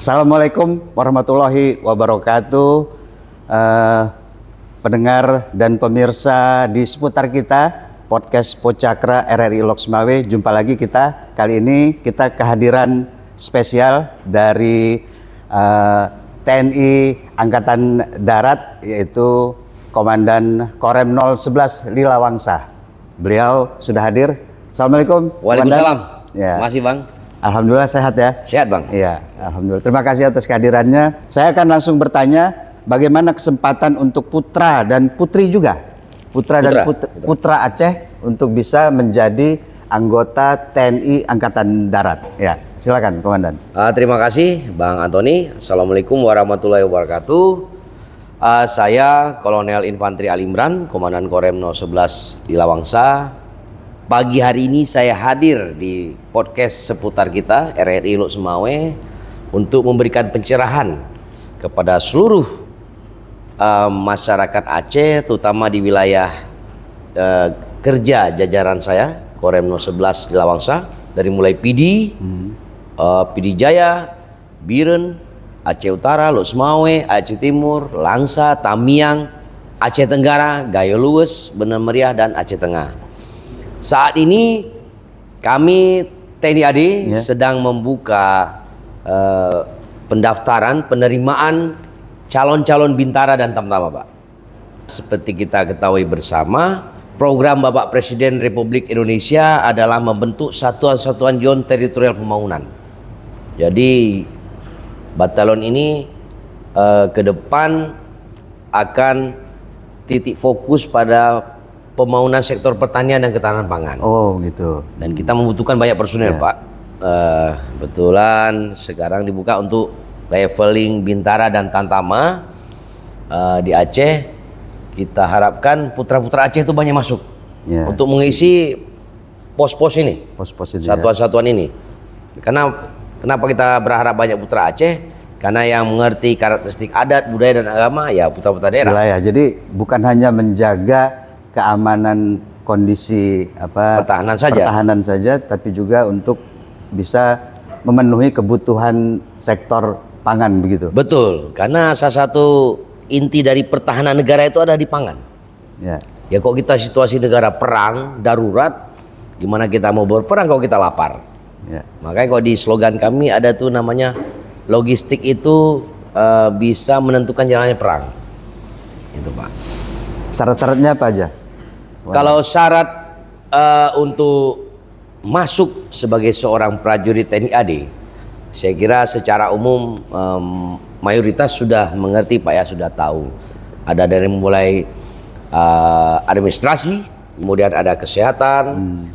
Assalamualaikum warahmatullahi wabarakatuh. Pendengar dan pemirsa di seputar kita, podcast Pocakra RRI Loks Mawé. Jumpa lagi kita. Kali ini kita kehadiran spesial dari TNI Angkatan Darat, yaitu Komandan Korem 011 Lila Wangsa. Beliau sudah hadir. Assalamualaikum. Waalaikumsalam. Ya. Makasih Bang. Alhamdulillah sehat ya. Sehat Bang. Iya, alhamdulillah. Terima kasih atas kehadirannya. Saya akan langsung bertanya, bagaimana kesempatan untuk putra dan putri juga, putra Aceh untuk bisa menjadi anggota TNI Angkatan Darat. Ya, silakan Komandan. Terima kasih Bang Antoni. Assalamualaikum warahmatullahi wabarakatuh. Saya Kolonel Infanteri Ali Imran, Komandan Korem 011 Lila Wangsa. Pagi hari ini saya hadir di podcast seputar kita RRI Loks Mawé untuk memberikan pencerahan kepada seluruh masyarakat Aceh, terutama di wilayah kerja jajaran saya Korem 011 Lila Wangsa, dari mulai PD, PD Jaya, Biren, Aceh Utara, Loks Mawé, Aceh Timur, Langsa, Tamiang, Aceh Tenggara, Gayo Luwes, Bener Meriah, dan Aceh Tengah. Saat ini kami TNI AD sedang membuka pendaftaran penerimaan calon-calon bintara dan tamtama, Pak. Seperti kita ketahui bersama, program Bapak Presiden Republik Indonesia adalah membentuk satuan-satuan Zon Teritorial Pembangunan. Jadi batalion ini ke depan akan titik fokus pada pembangunan sektor pertanian dan ketahanan pangan. Oh gitu. Dan kita membutuhkan banyak personel, Pak. Kebetulan sekarang dibuka untuk leveling bintara dan tantama di Aceh. Kita harapkan putra-putra Aceh itu banyak masuk untuk mengisi pos-pos ini, satuan-satuan ini. Karena kenapa kita berharap banyak putra Aceh? Karena yang mengerti karakteristik adat, budaya, dan agama ya putra-putra daerah. Wilayah. Jadi bukan hanya menjaga keamanan kondisi pertahanan saja, tapi juga untuk bisa memenuhi kebutuhan sektor pangan, begitu. Betul, karena salah satu inti dari pertahanan negara itu ada di pangan. Ya kok kita situasi negara perang darurat, gimana kita mau berperang kalau kita lapar? Makanya kalau di slogan kami ada tuh namanya logistik itu bisa menentukan jalannya perang. Itu Pak. Syarat-syaratnya apa aja? Kalau syarat untuk masuk sebagai seorang prajurit TNI AD, saya kira secara umum mayoritas sudah mengerti, Pak, ya, sudah tahu. Ada dari mulai administrasi, kemudian ada kesehatan,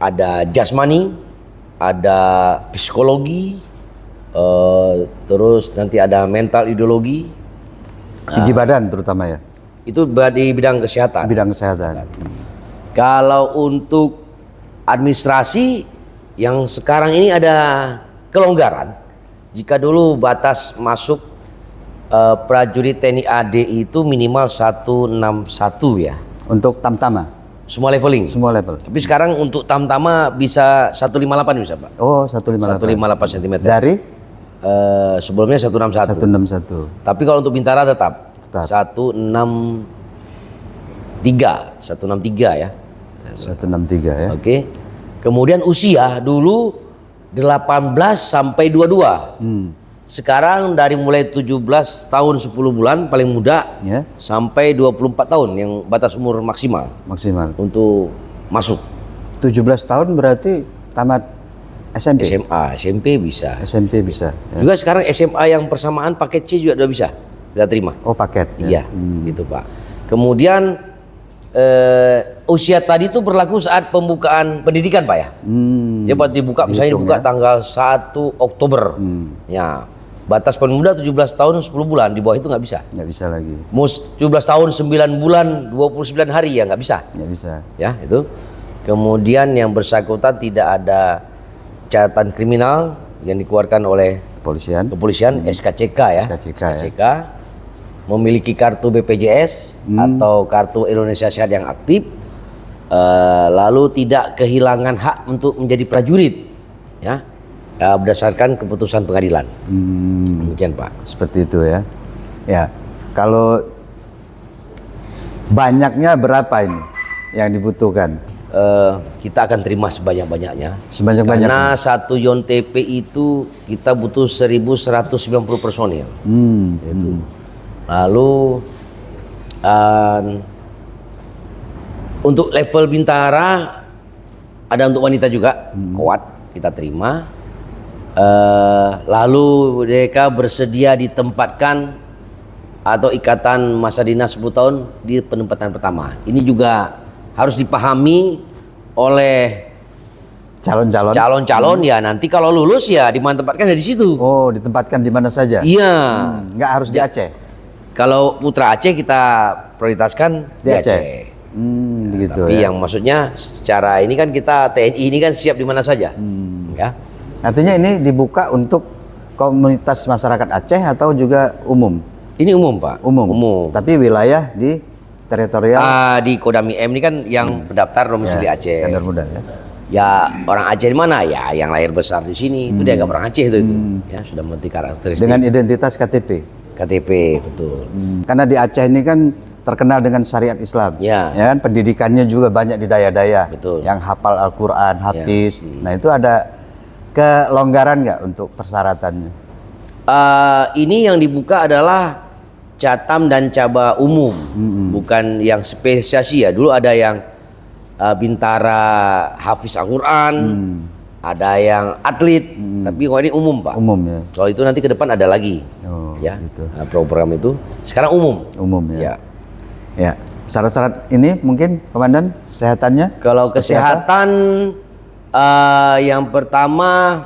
ada jasmani, ada psikologi, terus nanti ada mental ideologi. Tinggi badan terutama ya? Itu di bidang kesehatan. Kalau untuk administrasi yang sekarang ini ada kelonggaran. Jika dulu batas masuk prajurit TNI AD itu minimal 161 ya. Untuk tamtama? Semua leveling. Semua level. Tapi sekarang untuk tamtama bisa 158 bisa, Pak. Oh, 158. 158 cm. Dari? Sebelumnya 161. 161. Tapi kalau untuk bintara tetap 163 ya. 163 ya. Oke. Kemudian usia dulu 18 sampai 22. Sekarang dari mulai 17 tahun 10 bulan paling muda sampai 24 tahun yang batas umur maksimal untuk masuk. 17 tahun berarti tamat SMP? SMP bisa. SMP bisa. Juga sekarang SMA yang persamaan paket C juga udah bisa. Kita terima. Oh, paket. Iya, gitu Pak. Kemudian usia tadi itu berlaku saat pembukaan pendidikan, Pak, ya. Ya buat dibuka, misalnya dibuka tanggal 1 Oktober. Ya, batas paling muda 17 tahun 10 bulan, di bawah itu nggak bisa. Nggak bisa lagi. 17 tahun 9 bulan 29 hari ya nggak bisa. Nggak bisa. Ya, itu. Kemudian yang bersangkutan tidak ada catatan kriminal yang dikeluarkan oleh kepolisian, SKCK ya. SKCK. Memiliki kartu BPJS atau kartu Indonesia Sehat yang aktif, lalu tidak kehilangan hak untuk menjadi prajurit, ya, berdasarkan keputusan pengadilan. Demikian Pak. Seperti itu ya. Ya, kalau banyaknya berapa ini yang dibutuhkan? Kita akan terima sebanyak-banyaknya. Sebanyak-banyaknya. Karena satu yon TP itu kita butuh 1.190 personil. Itu. Lalu untuk level Bintara ada untuk wanita juga, kuat kita terima. Lalu mereka bersedia ditempatkan atau ikatan masa dinas 10 tahun di penempatan pertama. Ini juga harus dipahami oleh calon-calon ya, nanti kalau lulus ya ditempatkan di situ. Oh, ditempatkan di mana saja? Iya. Nggak harus di Aceh. Kalau putra Aceh kita prioritaskan di Aceh. Begitu. Tapi ya. yang maksudnya secara ini kan kita TNI ini kan siap di mana saja. Ya. Artinya ini dibuka untuk komunitas masyarakat Aceh atau juga umum? Ini umum Pak. Umum. Tapi wilayah di teritorial Di Kodam IM ini kan yang pendaftar domisili Aceh. Skandar Muda ya. Ya orang Aceh di mana? Ya yang lahir besar di sini itu dia agak orang Aceh itu. Ya sudah mengerti karakteristik. Dengan identitas KTP. KTP betul. Karena di Aceh ini kan terkenal dengan syariat Islam. Ya. Kan pendidikannya juga banyak di daya-daya. Betul. Yang hafal Al-Qur'an, hafiz. Nah, itu ada kelonggaran nggak untuk persyaratannya? Ini yang dibuka adalah Catam dan Caba umum, bukan yang spesiasi ya. Dulu ada yang Bintara Hafiz Al-Quran, ada yang atlet, tapi kalau ini umum Pak. Umum ya. Kalau itu nanti ke depan ada lagi, ya gitu. program itu. Sekarang umum. Umum ya. Ya. Ya. Syarat-syarat ini mungkin Komandan kesehatannya? Kalau seperti kesehatan yang pertama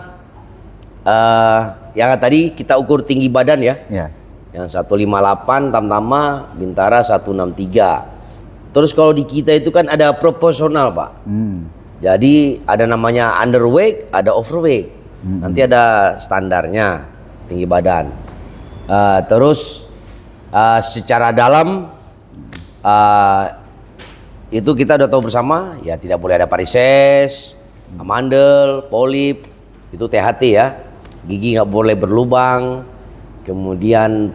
yang tadi kita ukur tinggi badan ya. Ya. Yang 158 Tamtama, Bintara 163. Terus kalau di kita itu kan ada proporsional Pak. Jadi ada namanya underweight, ada overweight. Nanti ada standarnya tinggi badan. Terus secara dalam itu kita udah tahu bersama ya, tidak boleh ada varises, amandel, polip, itu THT ya. Gigi nggak boleh berlubang. Kemudian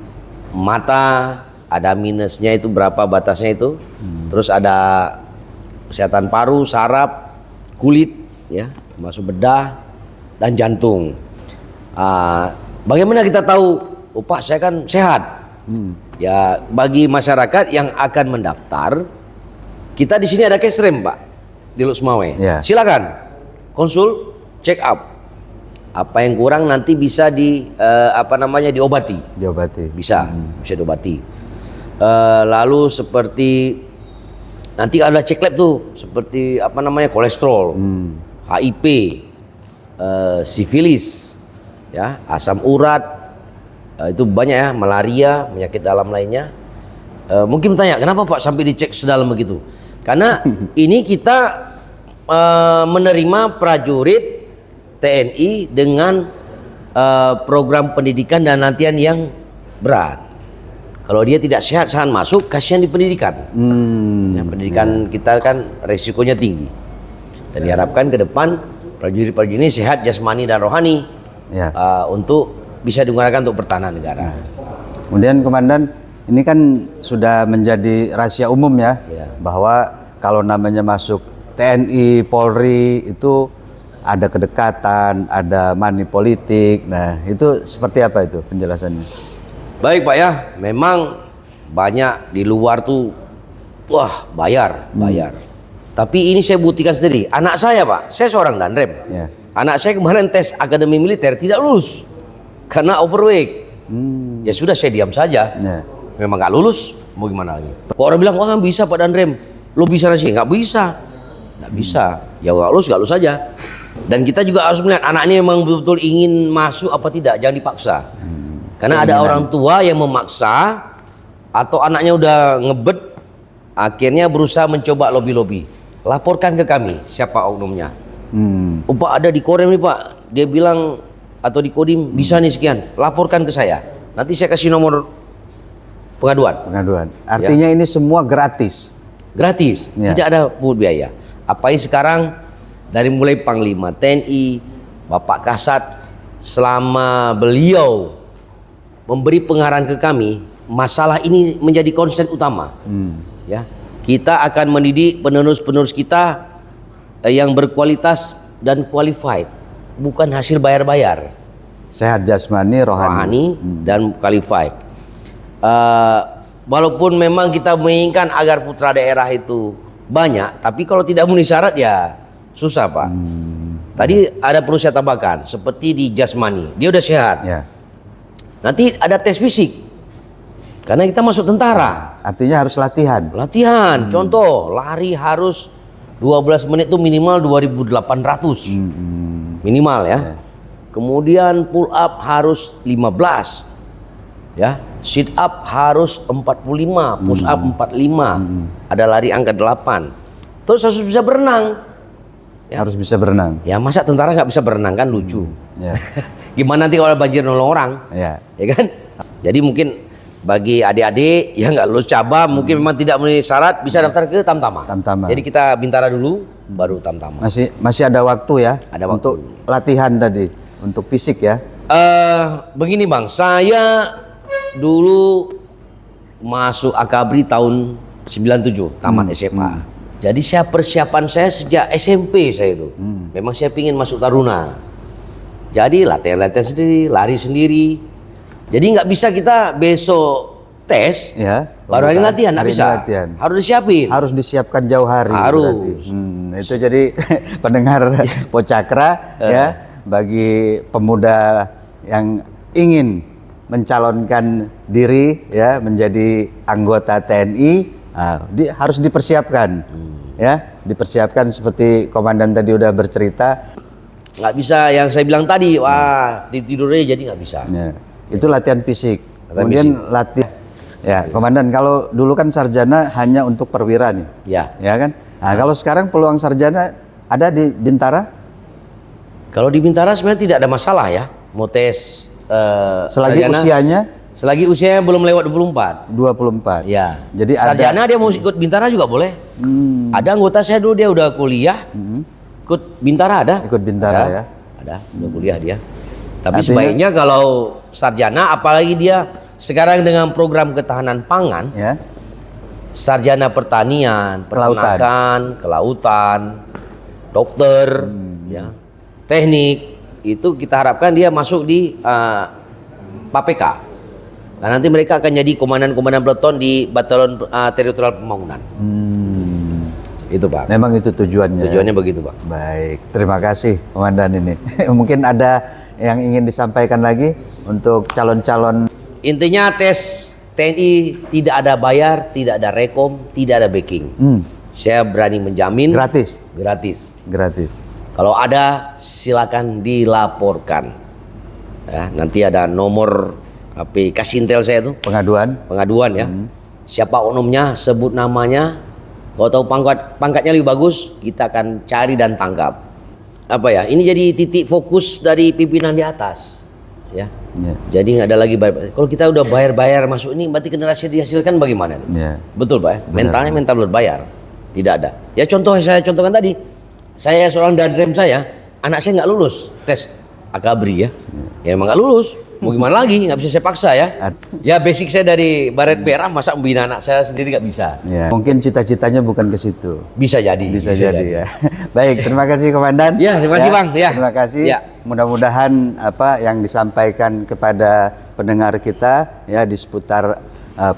mata ada minusnya itu berapa batasnya itu. Terus ada kesehatan paru, saraf, kulit ya, masuk bedah dan jantung. Bagaimana kita tahu, oh Pak saya kan sehat? Ya bagi masyarakat yang akan mendaftar, kita di sini ada kesrem Pak di Loksmawe. Ya. Silakan konsul, check up. Apa yang kurang nanti bisa diobati. Bisa diobati. Lalu seperti nanti ada cek lab tuh, seperti kolesterol, HIV, sifilis, ya, asam urat, itu banyak ya, malaria, penyakit dalam lainnya. Mungkin bertanya, kenapa Pak sampai dicek sedalam begitu? Karena ini kita menerima prajurit TNI dengan program pendidikan dan latihan yang berat. Kalau dia tidak sehat saat masuk, kasihan di pendidikan. Yang pendidikan kita kan resikonya tinggi. Dan diharapkan ke depan prajurit-prajurit ini sehat jasmani dan rohani untuk bisa digunakan untuk pertahanan negara. Kemudian Komandan, ini kan sudah menjadi rahasia umum ya, bahwa kalau namanya masuk TNI, Polri itu ada kedekatan, ada money politik. Nah, itu seperti apa itu penjelasannya? Baik Pak ya, memang banyak di luar tuh, wah bayar. Tapi ini saya buktikan sendiri. Anak saya Pak, saya seorang danrem. Ya. Anak saya kemarin tes akademi militer tidak lulus karena overweight. Ya sudah saya diam saja. Ya. Memang nggak lulus, mau gimana lagi? Kok orang bilang, wah nggak bisa Pak danrem, lo bisa nasi? Nggak bisa. Ya nggak lulus saja. Dan kita juga harus melihat anaknya memang betul-betul ingin masuk apa tidak, jangan dipaksa. Karena ada orang tua yang memaksa atau anaknya udah ngebet, akhirnya berusaha mencoba lobby-lobby. Laporkan ke kami siapa oknumnya. Oh Pak ada di Korem nih Pak, dia bilang atau di Kodim bisa nih sekian, laporkan ke saya. Nanti saya kasih nomor pengaduan. Artinya ini semua gratis. Gratis, tidak ada pungut biaya. Apalagi sekarang dari mulai Panglima TNI, Bapak Kasat, selama beliau memberi pengarahan ke kami, masalah ini menjadi concern utama. Ya, kita akan mendidik penerus-penerus kita yang berkualitas dan qualified, bukan hasil bayar-bayar. Sehat jasmani, rohani, dan qualified. Walaupun memang kita menginginkan agar putra daerah itu banyak, tapi kalau tidak memenuhi syarat ya susah, Pak. Tadi ada perlu saya tambahkan, seperti di jasmani, dia udah sehat. Ya. Nanti ada tes fisik, karena kita masuk tentara. Artinya harus latihan. Latihan, contoh lari harus 12 menit itu minimal 2.800 minimal ya. Kemudian pull up harus 15 ya, sit up harus 45, push up 45, ada lari angka 8. Terus harus bisa berenang ya. Harus bisa berenang. Ya masa tentara nggak bisa berenang, kan lucu. Ya. Gimana nanti kalau banjir nolong orang, Ya. ya kan? Jadi mungkin bagi adik-adik yang nggak lulus cabang, mungkin memang tidak memenuhi syarat, bisa daftar ke Tamtama. Tamtama. Jadi kita Bintara dulu, baru Tamtama. Masih ada waktu ya. Ada waktu. Untuk latihan tadi, untuk fisik ya. Begini Bang, saya dulu masuk Akabri tahun 97, tamat SMA. Jadi persiapan saya sejak SMP saya itu. Memang saya pingin masuk Taruna. Jadi latihan-latihan sendiri, lari sendiri. Jadi nggak bisa kita besok tes, Ya. baru hari ini latihan, nggak Hari ini bisa. latihan. Harus disiapin. Harus disiapkan jauh hari. Harus. Berarti. Itu jadi pendengar Pocakra ya, bagi pemuda yang ingin mencalonkan diri ya menjadi anggota TNI, harus dipersiapkan. Ya, dipersiapkan seperti komandan tadi udah bercerita. Nggak bisa yang saya bilang tadi, wah ditidurnya jadi nggak bisa. Ya, itu latihan fisik. Latihan Kemudian fisik. latihan. Ya, komandan, kalau dulu kan sarjana hanya untuk perwira nih. Ya. Ya kan? Nah, kalau sekarang peluang sarjana ada di Bintara? Kalau di Bintara sebenarnya tidak ada masalah ya, mau tes Selagi sarjana. usianya Selagi usianya belum lewat 24. 24. Ya. Jadi sarjana dia mau ikut Bintara juga boleh. Ada anggota saya dulu dia udah kuliah. Ikut Bintara ada. Ikut Bintara Ada. ya. Ada, udah kuliah dia. Tapi Artinya- sebaiknya kalau sarjana, apalagi dia sekarang dengan program ketahanan pangan, Ya. sarjana pertanian, Kelautan. peternakan, kelautan, dokter, ya, teknik, itu kita harapkan dia masuk di PAPK. Nah, nanti mereka akan jadi komandan-komandan peleton di Batalion Teritorial Pembangunan. Itu Pak. Memang itu tujuannya. Tujuannya begitu Pak. Baik, terima kasih komandan ini. Mungkin ada yang ingin disampaikan lagi untuk calon-calon. Intinya tes TNI tidak ada bayar, tidak ada rekom, tidak ada backing. Saya berani menjamin Gratis. gratis. Gratis. Kalau ada silakan dilaporkan. Ya, nanti ada nomor HP Kasintel saya tuh, pengaduan ya. Siapa oknumnya, sebut namanya. Kalau tahu pangkatnya lebih bagus, kita akan cari dan tangkap. Apa ya? Ini jadi titik fokus dari pimpinan di atas. Ya. Ya. Jadi nggak ada lagi bayar. Kalau kita udah bayar masuk ini, berarti generasi dihasilkan bagaimana? Ya. Betul Pak ya? Mentalnya mental berbayar. Tidak ada. Ya contoh saya contohkan tadi. Saya seorang danrem saya, anak saya nggak lulus tes Akabri ya. Ya emang nggak lulus. Mau gimana lagi? Nggak bisa saya paksa ya. Ya basic saya dari Baret Merah, masa membina anak saya sendiri nggak bisa. Ya. Mungkin cita-citanya bukan ke situ. Bisa jadi. Bisa jadi ya. Baik, terima kasih komandan. Ya, terima kasih, Bang. Ya. Terima kasih. Ya. Mudah-mudahan apa yang disampaikan kepada pendengar kita ya di seputar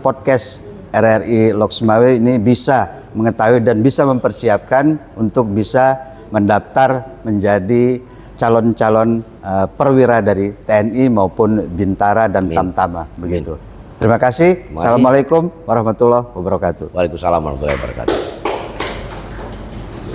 podcast RRI Loksmawe ini bisa mengetahui dan bisa mempersiapkan untuk bisa mendaftar menjadi calon-calon perwira dari TNI maupun Bintara dan Tamtama begitu. Terima kasih. Assalamualaikum warahmatullahi wabarakatuh. Waalaikumsalam warahmatullahi wabarakatuh.